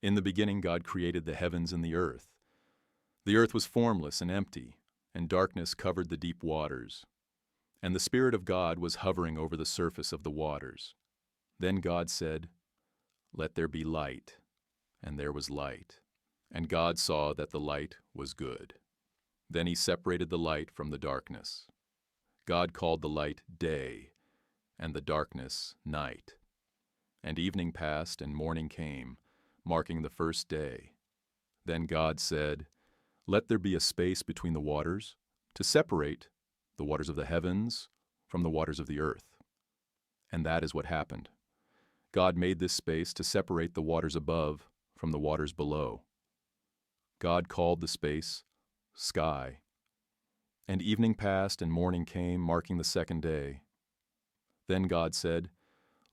In the beginning God created the heavens and the earth. The earth was formless and empty, and darkness covered the deep waters. And the Spirit of God was hovering over the surface of the waters. Then God said, "Let there be light." And there was light. And God saw that the light was good. Then he separated the light from the darkness. God called the light day, and the darkness night. And evening passed and morning came, marking the first day. Then God said, "Let there be a space between the waters, to separate the waters of the heavens from the waters of the earth." And that is what happened. God made this space to separate the waters above from the waters below. God called the space sky. And evening passed and morning came, marking the second day. Then God said,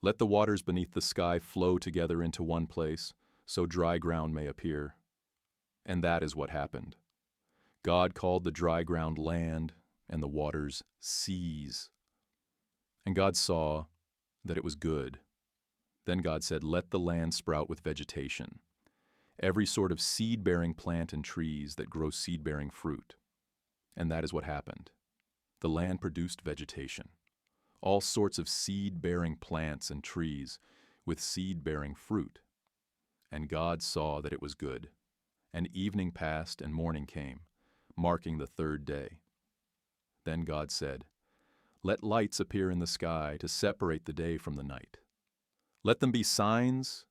"Let the waters beneath the sky flow together into one place, so dry ground may appear." And that is what happened. God called the dry ground land, and the waters seas. And God saw that it was good. Then God said, "Let the land sprout with vegetation, every sort of seed-bearing plant and trees that grow seed-bearing fruit." And that is what happened. The land produced vegetation, all sorts of seed-bearing plants and trees with seed-bearing fruit. And God saw that it was good. And evening passed and morning came, marking the third day. Then God said, "Let lights appear in the sky to separate the day from the night. Let them be signs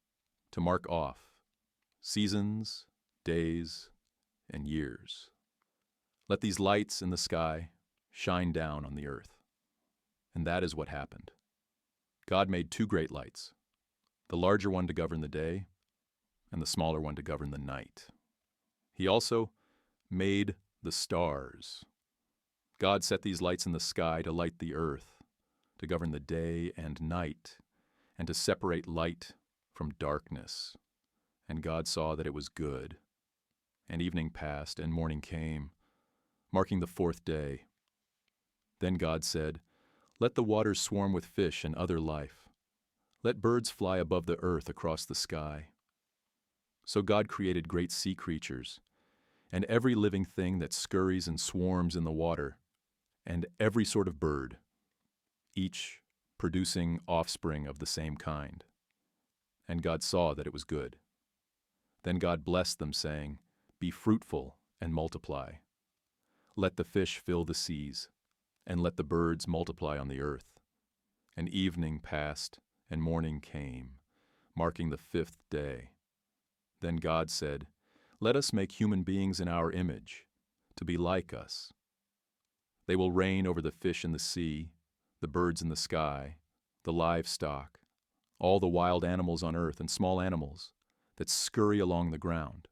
to mark off seasons, days, and years. Let these lights in the sky shine down on the earth." And that is what happened. God made two great lights, the larger one to govern the day, and the smaller one to govern the night. He also made the stars. God set these lights in the sky to light the earth, to govern the day and night, and to separate light from darkness. And God saw that it was good. And evening passed and morning came, marking the fourth day. Then God said, "Let the waters swarm with fish and other life. Let birds fly above the earth across the sky." So God created great sea creatures, and every living thing that scurries and swarms in the water, and every sort of bird, each producing offspring of the same kind. And God saw that it was good. Then God blessed them, saying, "Be fruitful and multiply. Let the fish fill the seas, and let the birds multiply on the earth." And evening passed, and morning came, marking the fifth day. Then God said, "Let us make human beings in our image, to be like us. They will reign over the fish in the sea, the birds in the sky, the livestock, all the wild animals on earth, and small animals that scurry along the ground."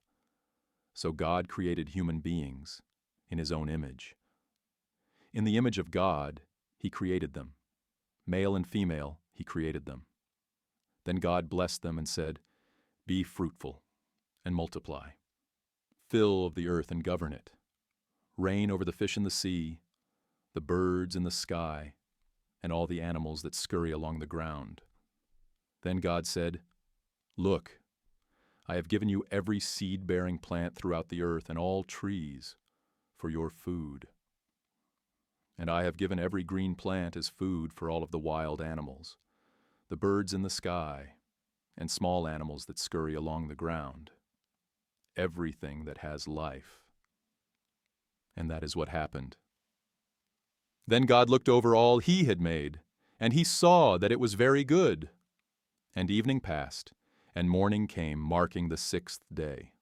So God created human beings in his own image. In the image of God, he created them. Male and female, he created them. Then God blessed them and said, "Be fruitful and multiply. Fill the earth and govern it. Reign over the fish in the sea, the birds in the sky, and all the animals that scurry along the ground." Then God said, "Look, I have given you every seed-bearing plant throughout the earth and all trees for your food. And I have given every green plant as food for all of the wild animals, the birds in the sky, and small animals that scurry along the ground, everything that has life." And that is what happened. Then God looked over all he had made, and he saw that it was very good. And evening passed, and morning came, marking the sixth day.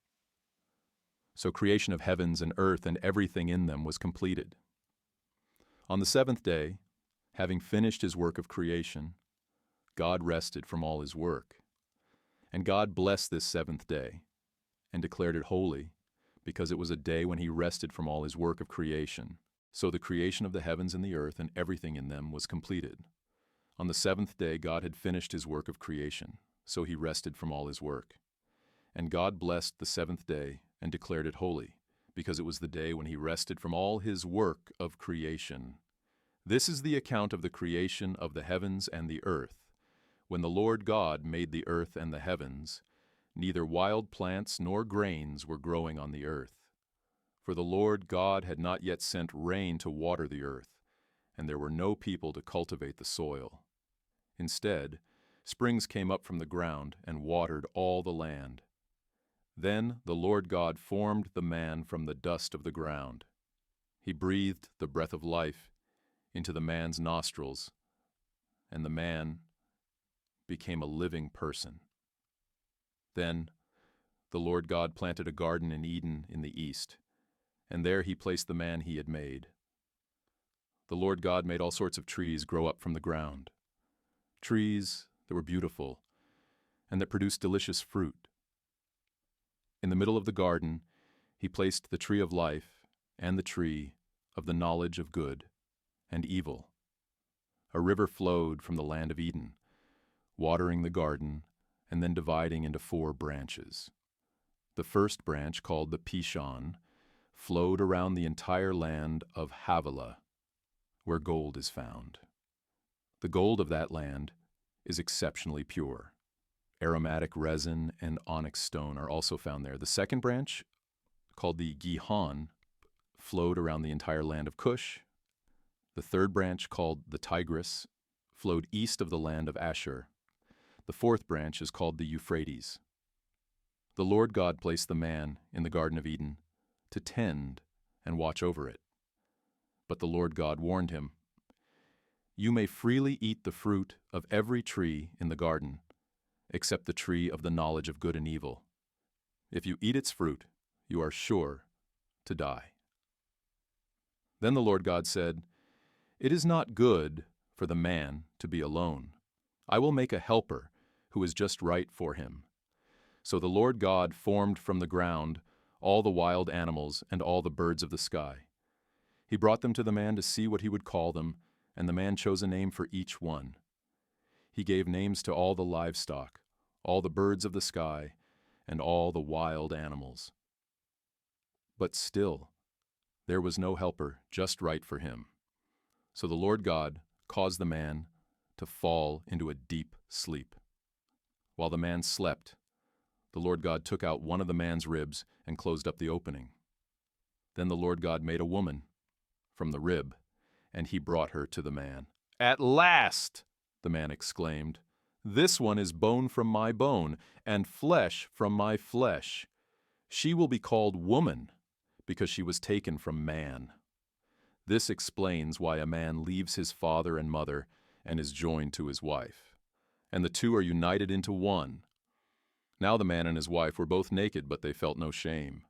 So creation of heavens and earth and everything in them was completed. On the seventh day, having finished his work of creation, God rested from all his work. And God blessed this seventh day, and declared it holy, because it was a day when he rested from all his work of creation. So the creation of the heavens and the earth and everything in them was completed. On the seventh day God had finished his work of creation, so he rested from all his work. And God blessed the seventh day and declared it holy, because it was the day when he rested from all his work of creation. This is the account of the creation of the heavens and the earth, when the Lord God made the earth and the heavens, neither wild plants nor grains were growing on the earth. For the Lord God had not yet sent rain to water the earth, and there were no people to cultivate the soil. Instead, springs came up from the ground and watered all the land. Then the Lord God formed the man from the dust of the ground. He breathed the breath of life into the man's nostrils, and the man became a living person. Then the Lord God planted a garden in Eden in the east, and there he placed the man he had made. The Lord God made all sorts of trees grow up from the ground, trees that were beautiful and that produced delicious fruit. In the middle of the garden, he placed the tree of life and the tree of the knowledge of good and evil. A river flowed from the land of Eden, watering the garden and then dividing into 4 branches. The first branch, called the Pishon, flowed around the entire land of Havilah, where gold is found. The gold of that land is exceptionally pure. Aromatic resin and onyx stone are also found there. The second branch, called the Gihon, flowed around the entire land of Cush. The third branch, called the Tigris, flowed east of the land of Ashur. The fourth branch is called the Euphrates. The Lord God placed the man in the Garden of Eden to tend and watch over it. But the Lord God warned him, "You may freely eat the fruit of every tree in the garden, except the tree of the knowledge of good and evil. If you eat its fruit, you are sure to die." Then the Lord God said, "It is not good for the man to be alone. I will make a helper who is just right for him." So the Lord God formed from the ground all the wild animals and all the birds of the sky. He brought them to the man to see what he would call them, and the man chose a name for each one. He gave names to all the livestock, all the birds of the sky, and all the wild animals. But still, there was no helper just right for him. So the Lord God caused the man to fall into a deep sleep. While the man slept, the Lord God took out one of the man's ribs and closed up the opening. Then the Lord God made a woman from the rib, and he brought her to the man. "At last," the man exclaimed, "this one is bone from my bone and flesh from my flesh. She will be called woman because she was taken from man." This explains why a man leaves his father and mother and is joined to his wife, and the two are united into one. Now the man and his wife were both naked, but they felt no shame.